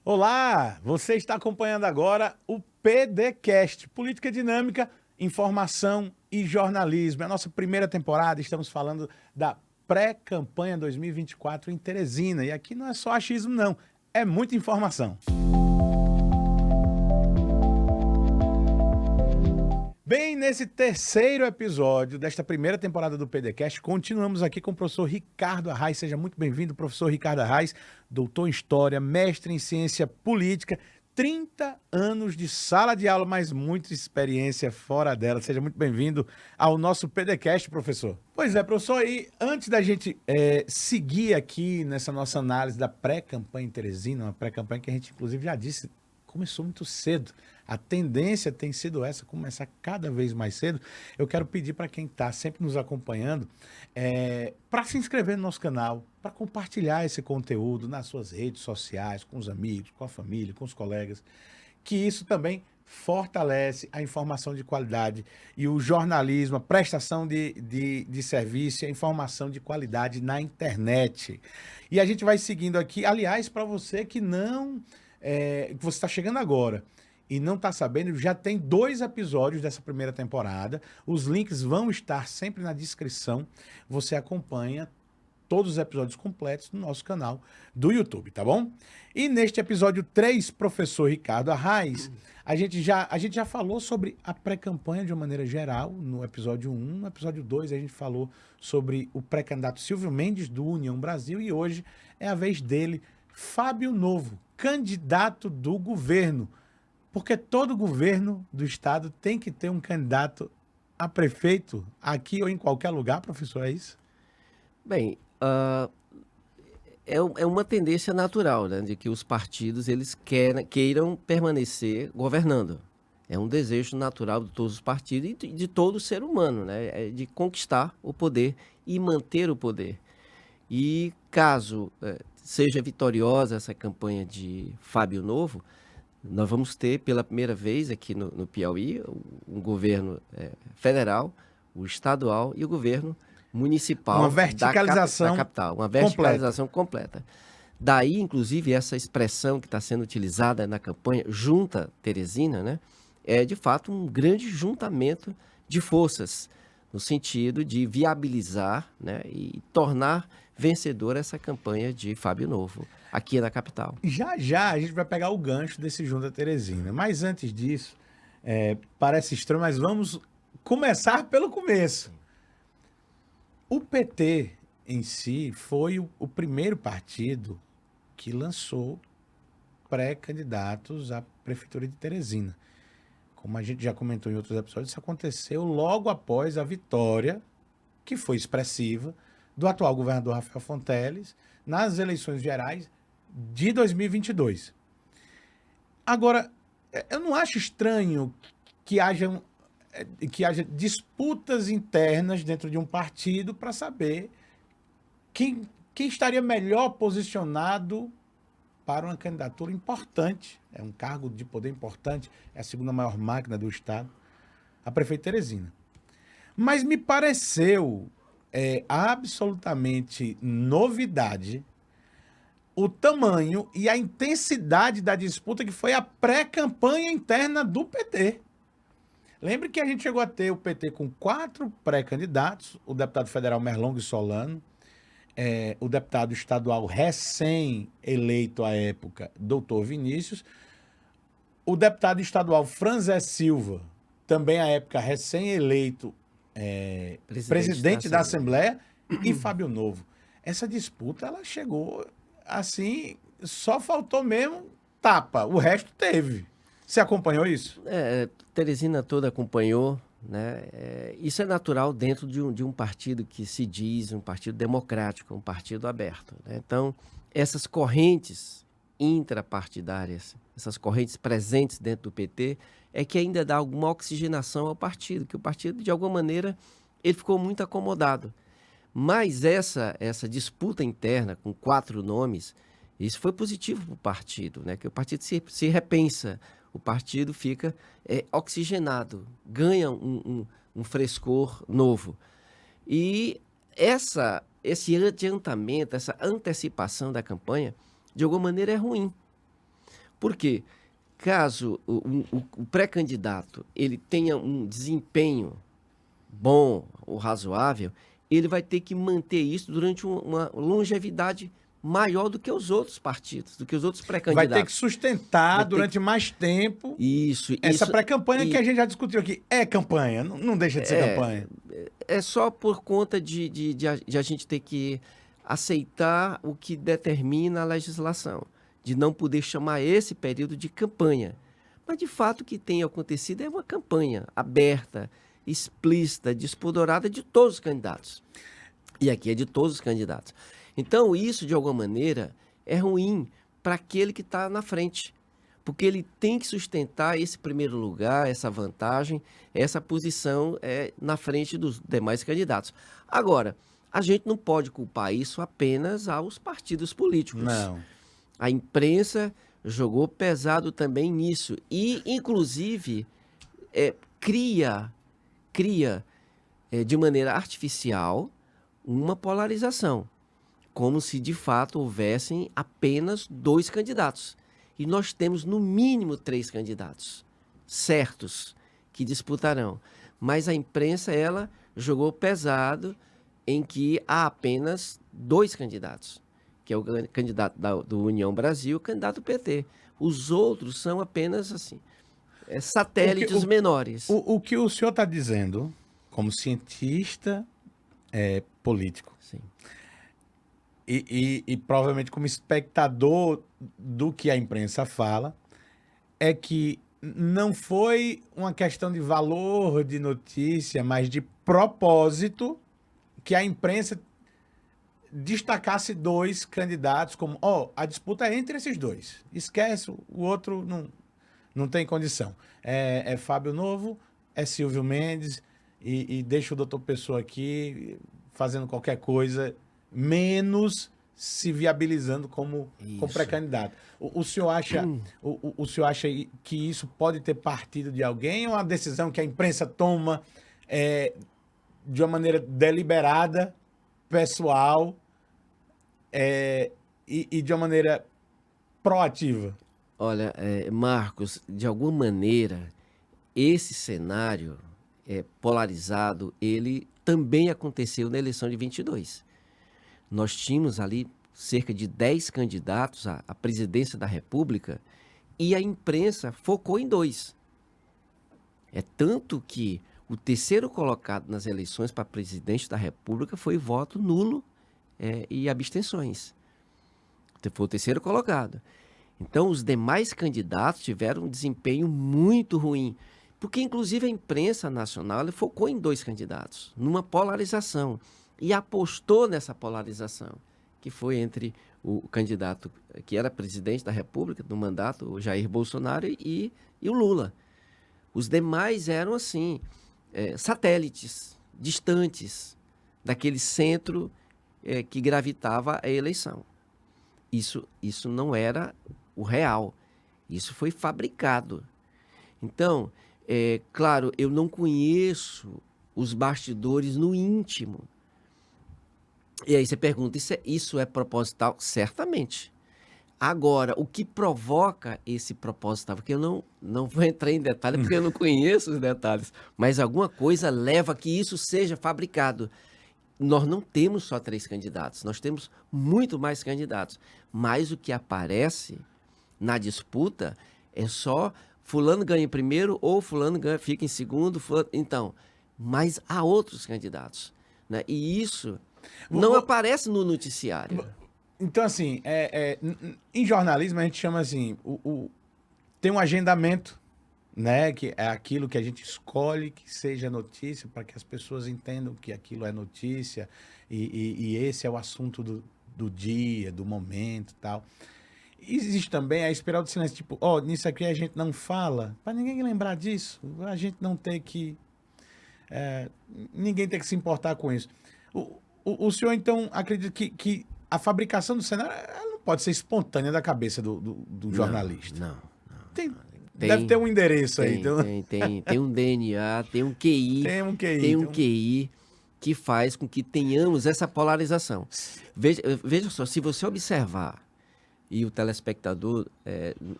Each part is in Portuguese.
Olá, você está acompanhando agora o PDcast, Política Dinâmica, Informação e Jornalismo. É a nossa primeira temporada, estamos falando da pré-campanha 2024 em Teresina. E aqui não é só achismo não, é muita informação. Bem, nesse terceiro episódio desta primeira temporada do PDcast, continuamos aqui com o professor Ricardo Arraes. Seja muito bem-vindo, professor Ricardo Arraes, doutor em História, mestre em Ciência Política, 30 anos de sala de aula, mas muita experiência fora dela. Seja muito bem-vindo ao nosso PDcast, professor. Pois é, professor, e antes da gente seguir aqui nessa nossa análise da pré-campanha em Teresina, uma pré-campanha que a gente, inclusive, já disse, começou muito cedo. A tendência tem sido essa, começar cada vez mais cedo. Eu quero pedir para quem está sempre nos acompanhando para se inscrever no nosso canal, para compartilhar esse conteúdo nas suas redes sociais, com os amigos, com a família, com os colegas, que isso também fortalece a informação de qualidade e o jornalismo, a prestação de serviço e a informação de qualidade na internet. E a gente vai seguindo aqui, aliás, para você que não... que você está chegando agora e não está sabendo, já tem 2 episódios dessa primeira temporada. Os links vão estar sempre na descrição. Você acompanha todos os episódios completos no nosso canal do YouTube, tá bom? E neste episódio 3, professor Ricardo Arraes, a gente já falou sobre a pré-campanha de uma maneira geral, no episódio 1. No episódio 2, a gente falou sobre o pré-candidato Silvio Mendes, do União Brasil, e hoje é a vez dele, Fábio Novo, candidato do governo, porque todo governo do estado tem que ter um candidato a prefeito aqui ou em qualquer lugar, professor, é isso? Bem, é uma tendência natural, né, de que os partidos eles queiram permanecer governando. É um desejo natural de todos os partidos e de todo ser humano, né, de conquistar o poder e manter o poder. E caso seja vitoriosa essa campanha de Fábio Novo, nós vamos ter pela primeira vez aqui no Piauí um governo federal, o estadual e o governo municipal Uma verticalização da capital, uma verticalização completa. Daí, inclusive, essa expressão que está sendo utilizada na campanha, Junta Teresina, né, é de fato um grande juntamento de forças, no sentido de viabilizar, né, e tornar vencedora essa campanha de Fábio Novo, aqui na capital. Já a gente vai pegar o gancho desse Junta Teresina, mas antes disso, parece estranho, mas vamos começar pelo começo. O PT em si foi o primeiro partido que lançou pré-candidatos à Prefeitura de Teresina. Como a gente já comentou em outros episódios, isso aconteceu logo após a vitória, que foi expressiva, do atual governador Rafael Fonteles nas eleições gerais de 2022. Agora, eu não acho estranho que haja disputas internas dentro de um partido para saber quem estaria melhor posicionado para uma candidatura importante. É um cargo de poder importante, é a segunda maior máquina do estado, a prefeita Teresina. Mas me pareceu absolutamente novidade o tamanho e a intensidade da disputa que foi a pré-campanha interna do PT. Lembre que a gente chegou a ter o PT com 4 pré-candidatos, o deputado federal Merlong Solano, o deputado estadual recém-eleito à época, doutor Vinícius, o deputado estadual Franzé Silva, também à época recém-eleito presidente da Assembleia, e Fábio Novo. Essa disputa, ela chegou assim, só faltou mesmo tapa, o resto teve. Você acompanhou isso? Teresina toda acompanhou, né? Isso é natural dentro de um partido que se diz um partido democrático, um partido aberto, né? Então, essas correntes intrapartidárias, essas correntes presentes dentro do PT, é que ainda dá alguma oxigenação ao partido, que o partido, de alguma maneira, ele ficou muito acomodado. Mas essa disputa interna com 4 nomes, isso foi positivo para o partido, né? Que o partido se repensa, o partido fica oxigenado, ganha um frescor novo. E esse adiantamento, essa antecipação da campanha, de alguma maneira é ruim. Por quê? Caso o pré-candidato ele tenha um desempenho bom ou razoável, ele vai ter que manter isso durante uma longevidade maior do que os outros partidos, do que os outros pré-candidatos. Vai ter que sustentar durante mais tempo essa pré-campanha que a gente já discutiu aqui. É campanha, não deixa de ser campanha. É só por conta de a gente ter que aceitar o que determina a legislação, de não poder chamar esse período de campanha. Mas, de fato, o que tem acontecido é uma campanha aberta, explícita, despudorada de todos os candidatos. E aqui é de todos os candidatos. Então, isso, de alguma maneira, é ruim para aquele que está na frente, porque ele tem que sustentar esse primeiro lugar, essa vantagem, essa posição na frente dos demais candidatos. Agora, a gente não pode culpar isso apenas aos partidos políticos. Não. A imprensa jogou pesado também nisso e, inclusive, cria de maneira artificial uma polarização, como se de fato houvessem apenas 2 candidatos. E nós temos no mínimo 3 candidatos certos que disputarão. Mas a imprensa, ela jogou pesado em que há apenas 2 candidatos, que é o candidato do União Brasil e o candidato do PT. Os outros são apenas assim, satélites menores. O que o senhor está dizendo, como cientista político, Sim. E provavelmente como espectador do que a imprensa fala, é que não foi uma questão de valor de notícia, mas de propósito que a imprensa destacasse 2 candidatos como, a disputa é entre esses 2. Esquece, o outro não tem condição. É Fábio Novo, é Silvio Mendes, e deixa o doutor Pessoa aqui fazendo qualquer coisa, menos se viabilizando como pré-candidato. O senhor acha, o senhor acha que isso pode ter partido de alguém ou uma decisão que a imprensa toma de uma maneira deliberada, pessoal, e de uma maneira proativa? Olha, Marcos, de alguma maneira, esse cenário polarizado, ele também aconteceu na eleição de 22. Nós tínhamos ali cerca de 10 candidatos à presidência da República e a imprensa focou em 2. É tanto que o terceiro colocado nas eleições para presidente da República foi voto nulo e abstenções. Foi o terceiro colocado. Então, os demais candidatos tiveram um desempenho muito ruim, porque, inclusive, a imprensa nacional ela focou em 2 candidatos, numa polarização, e apostou nessa polarização, que foi entre o candidato que era presidente da República, no mandato, o Jair Bolsonaro, e o Lula. Os demais eram, assim, satélites, distantes daquele centro que gravitava a eleição. Isso não era o real, isso foi fabricado. Então, claro, eu não conheço os bastidores no íntimo. E aí você pergunta, isso é proposital? Certamente. Agora, o que provoca esse proposital? Porque eu não vou entrar em detalhe, porque eu não conheço os detalhes, mas alguma coisa leva a que isso seja fabricado. Nós não temos só 3 candidatos, nós temos muito mais candidatos. Mas o que aparece na disputa é só fulano ganha em primeiro ou fulano fica em segundo. Então, mas há outros candidatos, né? E isso não aparece no noticiário. Então, assim, em jornalismo a gente chama assim, tem um agendamento, né? Que é aquilo que a gente escolhe que seja notícia para que as pessoas entendam que aquilo é notícia e esse é o assunto do dia, do momento e tal. Existe também a espiral do silêncio, tipo, nisso aqui a gente não fala, para ninguém lembrar disso, a gente não ter que... ninguém tem que se importar com isso. O senhor, então, acredita que a fabricação do cenário ela não pode ser espontânea da cabeça do jornalista? Não. Deve ter um endereço aí. Tem um DNA, tem um QI. Tem um QI que faz com que tenhamos essa polarização. Veja só, se você observar e o telespectador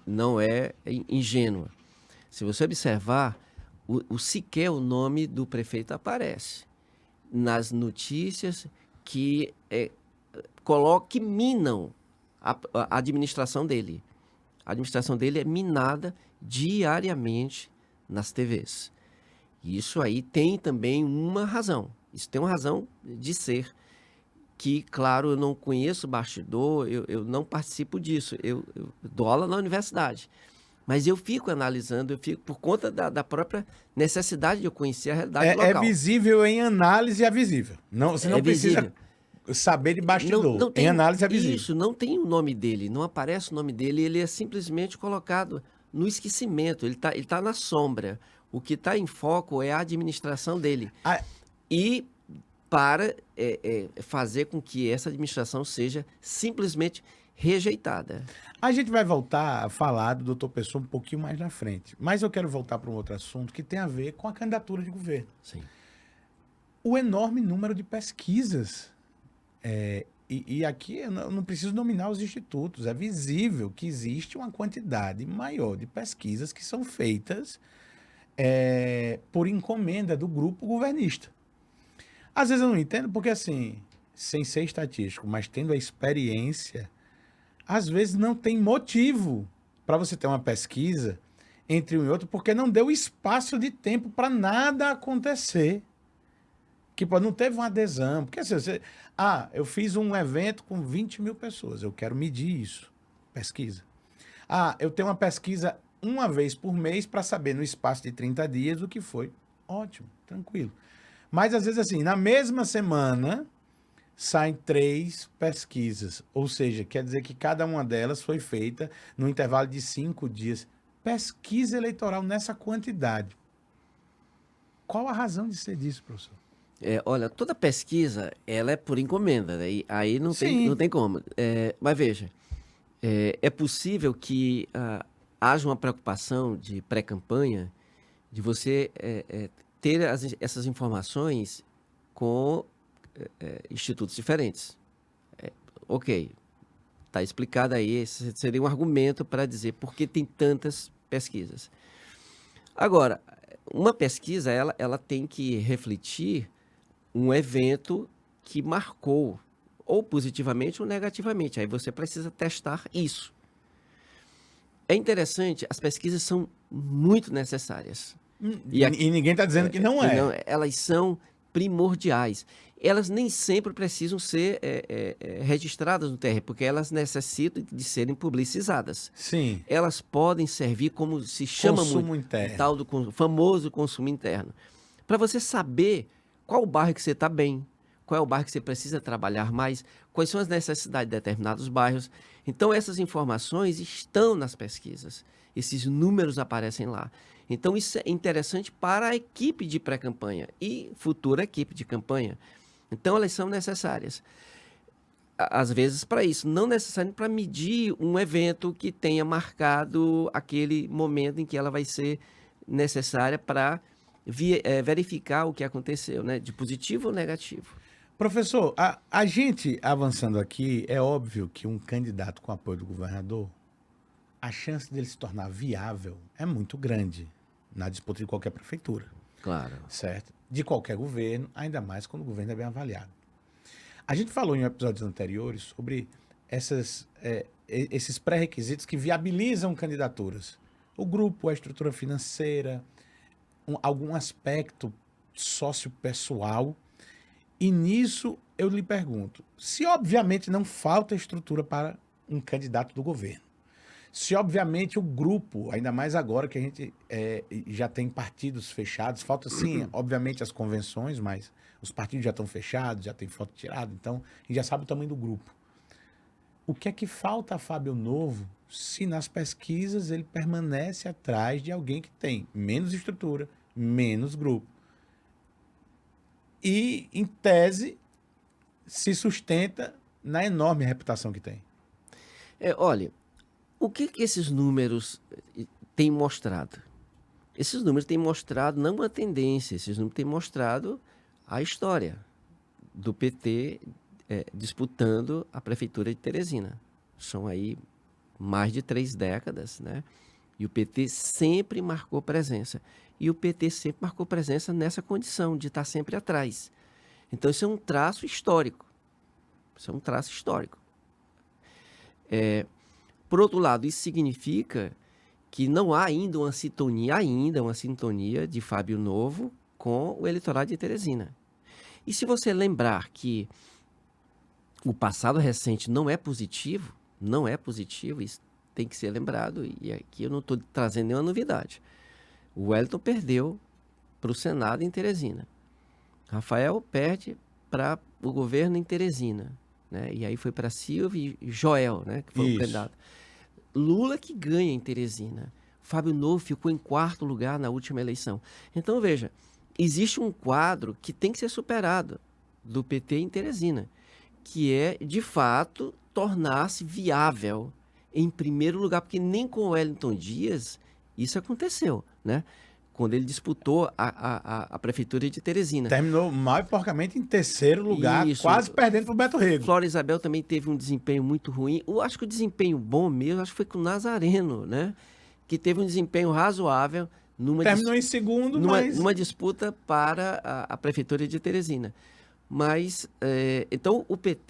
não é ingênuo. Se você observar, sequer o nome do prefeito aparece nas notícias que minam a administração dele. A administração dele é minada diariamente nas TVs. Isso aí tem também uma razão. Isso tem uma razão de ser. Que, claro, eu não conheço bastidor, eu não participo disso. Eu dou aula na universidade. Mas eu fico analisando, por conta da própria necessidade de eu conhecer a realidade local. É visível em análise, é visível. Não, você não precisa saber de bastidor. Não tem, em análise é visível. Isso, não tem o nome dele, não aparece o nome dele, ele é simplesmente colocado no esquecimento, ele tá na sombra. O que está em foco é a administração dele. E para fazer com que essa administração seja simplesmente rejeitada. A gente vai voltar a falar do doutor Pessoa um pouquinho mais na frente. Mas eu quero voltar para um outro assunto que tem a ver com a candidatura de governo. Sim. O enorme número de pesquisas. E aqui eu não preciso nominar os institutos. É visível que existe uma quantidade maior de pesquisas que são feitas por encomenda do grupo governista. Às vezes eu não entendo, porque assim, sem ser estatístico, mas tendo a experiência, às vezes não tem motivo para você ter uma pesquisa entre um e outro, porque não deu espaço de tempo para nada acontecer. Que não teve uma adesão. Porque assim, eu fiz um evento com 20 mil pessoas, eu quero medir isso. Pesquisa. Eu tenho uma pesquisa uma vez por mês para saber no espaço de 30 dias o que foi. Ótimo, tranquilo. Mas, às vezes, assim, na mesma semana, saem 3 pesquisas. Ou seja, quer dizer que cada uma delas foi feita no intervalo de 5 dias. Pesquisa eleitoral nessa quantidade. Qual a razão de ser disso, professor? Olha, toda pesquisa, ela é por encomenda, né? E aí não tem como. Mas veja, é possível que haja uma preocupação de pré-campanha de você ter essas informações com institutos diferentes. Ok, está explicado aí, esse seria um argumento para dizer por que tem tantas pesquisas. Agora, uma pesquisa, ela tem que refletir um evento que marcou, ou positivamente ou negativamente. Aí você precisa testar isso. É interessante, as pesquisas são muito necessárias. E ninguém está dizendo que não é. Não, elas são primordiais. Elas nem sempre precisam ser registradas no TRE, porque elas necessitam de serem publicizadas. Sim. Elas podem servir como se chama consumo interno. Tal do famoso consumo interno. Para você saber qual o bairro que você está bem, qual é o bairro que você precisa trabalhar mais, quais são as necessidades de determinados bairros. Então, essas informações estão nas pesquisas. Esses números aparecem lá. Então, isso é interessante para a equipe de pré-campanha e futura equipe de campanha. Então, elas são necessárias. Às vezes, para isso. Não necessariamente para medir um evento que tenha marcado aquele momento em que ela vai ser necessária para verificar o que aconteceu, né? De positivo ou negativo. Professor, a gente avançando aqui, é óbvio que um candidato com apoio do governador, a chance dele se tornar viável é muito grande na disputa de qualquer prefeitura. Claro. Certo? De qualquer governo, ainda mais quando o governo é bem avaliado. A gente falou em episódios anteriores sobre esses pré-requisitos que viabilizam candidaturas. O grupo, a estrutura financeira, algum aspecto sociopessoal. E nisso eu lhe pergunto, se obviamente não falta estrutura para um candidato do governo, se obviamente o grupo, ainda mais agora que a gente já tem partidos fechados, falta sim, obviamente as convenções, mas os partidos já estão fechados, já tem foto tirada, então a gente já sabe o tamanho do grupo. O que é que falta a Fábio Novo se nas pesquisas ele permanece atrás de alguém que tem menos estrutura, menos grupo? E, em tese, se sustenta na enorme reputação que tem. Olha, o que esses números têm mostrado? Esses números têm mostrado não uma tendência, esses números têm mostrado a história do PT disputando a prefeitura de Teresina. São aí mais de 3 décadas, né? E o PT sempre marcou presença. E o PT sempre marcou presença nessa condição de estar sempre atrás. Então, isso é um traço histórico. Isso é um traço histórico. Por outro lado, isso significa que não há ainda uma sintonia de Fábio Novo com o eleitorado de Teresina. E se você lembrar que o passado recente não é positivo, isso tem que ser lembrado, e aqui eu não estou trazendo nenhuma novidade. O Wellington perdeu para o Senado em Teresina. Rafael perde para o governo em Teresina, né? E aí foi para Silvio e Joel, né? Que foi o candidato. Lula que ganha em Teresina. Fábio Novo ficou em 4º lugar na última eleição. Então, veja, existe um quadro que tem que ser superado do PT em Teresina, que é, de fato, tornar-se viável em primeiro lugar, porque nem com o Wellington Dias isso aconteceu, né? Quando ele disputou a prefeitura de Teresina. Terminou mal e porcamente em 3º lugar, isso, quase perdendo para o Beto Rego. Flora Isabel também teve um desempenho muito ruim. Eu acho que o desempenho bom mesmo, acho que foi com o Nazareno, né? Que teve um desempenho razoável terminou em segundo, numa disputa para a prefeitura de Teresina. Mas, então,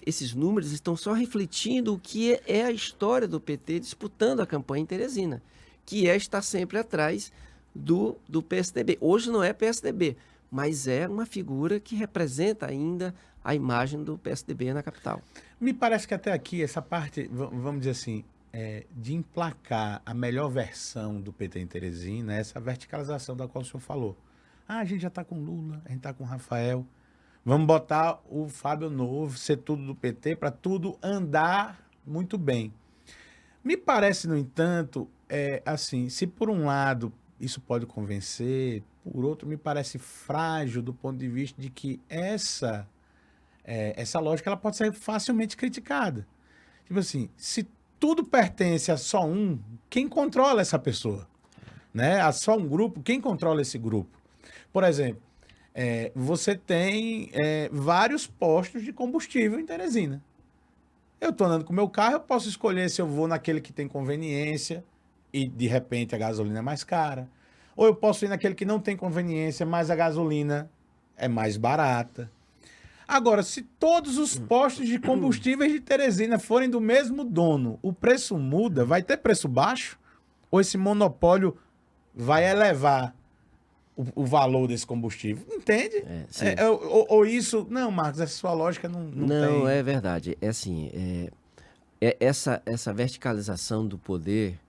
esses números estão só refletindo o que é a história do PT disputando a campanha em Teresina, que é estar sempre atrás do PSDB. Hoje não é PSDB, mas é uma figura que representa ainda a imagem do PSDB na capital. Me parece que até aqui, essa parte, vamos dizer assim, de emplacar a melhor versão do PT em Teresina, essa verticalização da qual o senhor falou. A gente já está com Lula, a gente está com Rafael. Vamos botar o Fábio Novo, ser tudo do PT, para tudo andar muito bem. Me parece, no entanto, assim, se por um lado isso pode convencer, por outro me parece frágil do ponto de vista de que essa lógica ela pode ser facilmente criticada. Tipo assim, se tudo pertence a só um, quem controla essa pessoa? Né? A só um grupo, quem controla esse grupo? Por exemplo, você tem vários postos de combustível em Teresina. Eu estou andando com o meu carro, eu posso escolher se eu vou naquele que tem conveniência e, de repente, a gasolina é mais cara. Ou eu posso ir naquele que não tem conveniência, mas a gasolina é mais barata. Agora, se todos os postos de combustíveis de Teresina forem do mesmo dono, o preço muda? Vai ter preço baixo? Ou esse monopólio vai elevar o valor desse combustível? Entende? Ou isso... Não, Marcos, essa sua lógica não tem... Não, é verdade. É assim, essa verticalização do poder,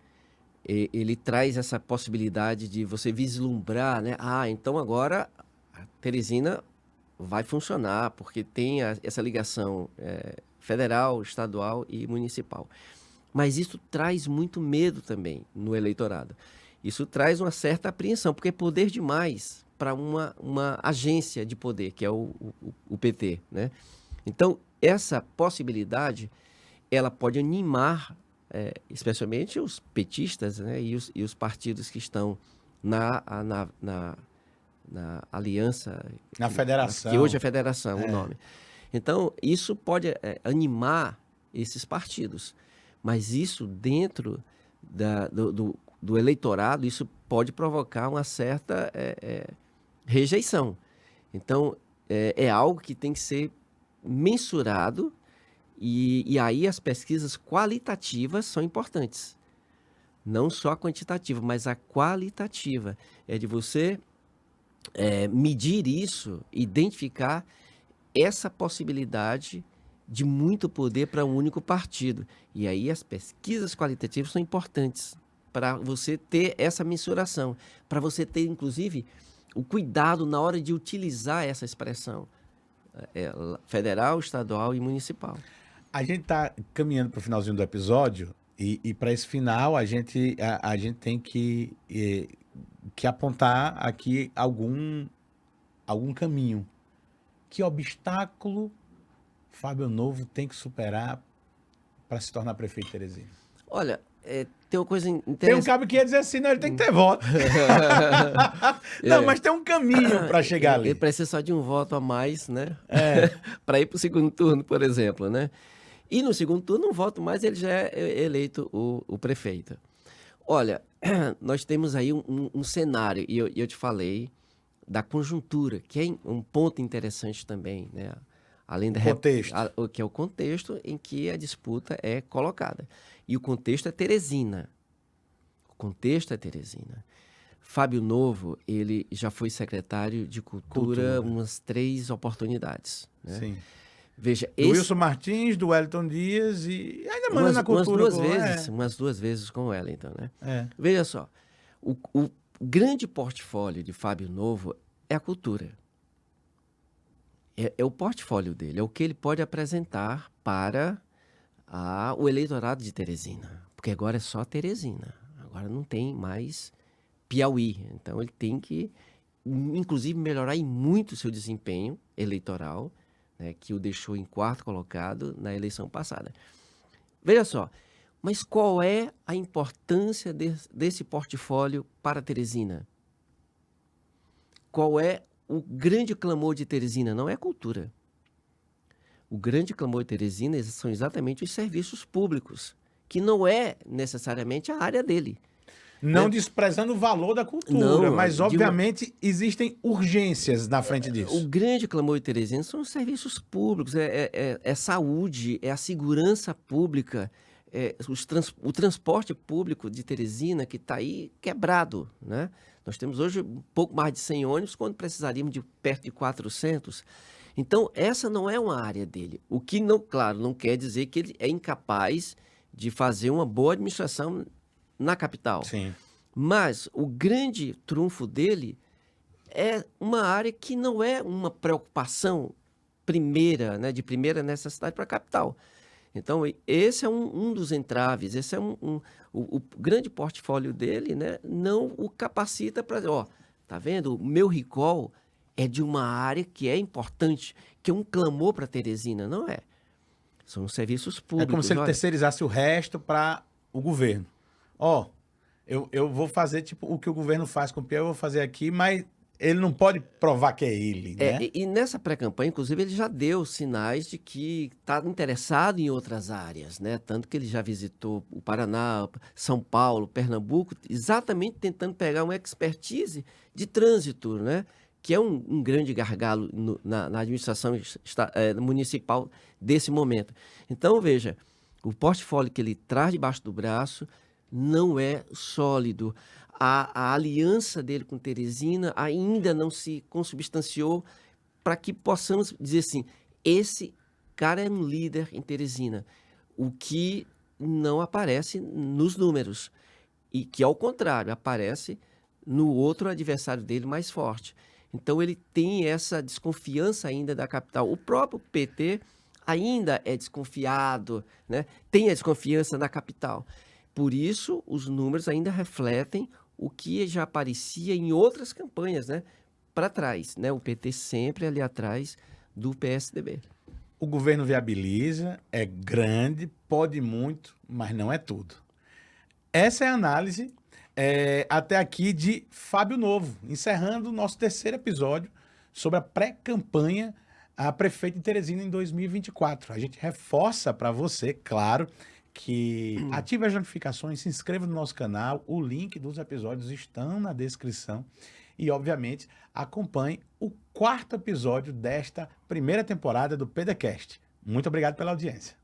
ele traz essa possibilidade de você vislumbrar, né? Então agora a Teresina vai funcionar, porque tem essa ligação federal, estadual e municipal. Mas isso traz muito medo também no eleitorado. Isso traz uma certa apreensão, porque é poder demais para uma agência de poder, que é o PT, né? Então, essa possibilidade, ela pode animar, especialmente os petistas, né? e os partidos que estão na aliança... Na federação. Que hoje é federação, o nome. Então, isso pode animar esses partidos. Mas isso dentro do eleitorado, isso pode provocar uma certa rejeição. Então, é algo que tem que ser mensurado e aí as pesquisas qualitativas são importantes. Não só a quantitativa, mas a qualitativa. É de você medir isso, identificar essa possibilidade de muito poder para um único partido. E aí as pesquisas qualitativas são importantes para você ter essa mensuração, para você ter, inclusive, o cuidado na hora de utilizar essa expressão federal, estadual e municipal. A gente está caminhando para o finalzinho do episódio e para esse final a gente tem que apontar aqui algum caminho. Que obstáculo Fábio Novo tem que superar para se tornar prefeito de Teresina? Olha, tem uma coisa interessante. Tem um cabo que ia dizer assim, não, ele tem que ter voto. Não, mas tem um caminho para chegar ali. Ele precisa só de um voto a mais, né? Para ir para o segundo turno, por exemplo, né? E no segundo turno, não voto mais, ele já é eleito o prefeito. Olha, nós temos aí um cenário, e eu te falei da conjuntura, que é um ponto interessante também, né? Além da Contexto. o que é o contexto em que a disputa é colocada. E o contexto é Teresina. O contexto é Teresina. Fábio Novo, ele já foi secretário de Cultura umas 3 oportunidades, né? Sim. Veja, Do Wilson Martins, do Wellington Dias e ainda manda na cultura. umas duas vezes com o Wellington, né? É. Veja só, o grande portfólio de Fábio Novo é a cultura. É o portfólio dele, é o que ele pode apresentar para o eleitorado de Teresina. Porque agora é só Teresina. Agora não tem mais Piauí. Então ele tem que, inclusive, melhorar em muito o seu desempenho eleitoral, né, que o deixou em 4º colocado na eleição passada. Veja só, mas qual é a importância desse portfólio para Teresina? Qual é o grande clamor de Teresina? Não é cultura. O grande clamor de Teresina são exatamente os serviços públicos, que não é necessariamente a área dele. Não desprezando o valor da cultura, Não, mas obviamente existem urgências na frente disso. O grande clamor de Teresina são os serviços públicos, é saúde, é a segurança pública, o transporte público de Teresina que está aí quebrado, né? Nós temos hoje um pouco mais de 100 ônibus, quando precisaríamos de perto de 400. Então, essa não é uma área dele. O que, não, claro, não quer dizer que ele é incapaz de fazer uma boa administração na capital. Sim. Mas o grande trunfo dele é uma área que não é uma preocupação primeira, né, de primeira necessidade para a capital. Então, esse é um dos entraves, esse é o grande portfólio dele, né, não o capacita para dizer, tá vendo? O meu recall é de uma área que é importante, que é um clamor para Teresina, não é? São os serviços públicos. É como se ele terceirizasse o resto para o governo. Eu vou fazer tipo o que o governo faz com o Piauí, eu vou fazer aqui, mas ele não pode provar que é ele, né? E nessa pré-campanha, inclusive, ele já deu sinais de que está interessado em outras áreas, né? Tanto que ele já visitou o Paraná, São Paulo, Pernambuco, exatamente tentando pegar uma expertise de trânsito, né? Que é um grande gargalo na administração municipal desse momento. Então, veja, o portfólio que ele traz debaixo do braço não é sólido. A aliança dele com Teresina ainda não se consubstanciou para que possamos dizer assim, esse cara é um líder em Teresina, o que não aparece nos números e que, ao contrário, aparece no outro adversário dele mais forte. Então, ele tem essa desconfiança ainda da capital. O próprio PT ainda é desconfiado, né? Tem a desconfiança na capital. Por isso, os números ainda refletem o que já aparecia em outras campanhas, né? Para trás, né? O PT sempre ali atrás do PSDB. O governo viabiliza, é grande, pode muito, mas não é tudo. Essa é a análise até aqui de Fábio Novo, encerrando o nosso 3º episódio sobre a pré-campanha a prefeito de Teresina em 2024. A gente reforça para você, claro, que ative as notificações, se inscreva no nosso canal, o link dos episódios estão na descrição e, obviamente, acompanhe o 4º episódio desta primeira temporada do PDCast. Muito obrigado pela audiência.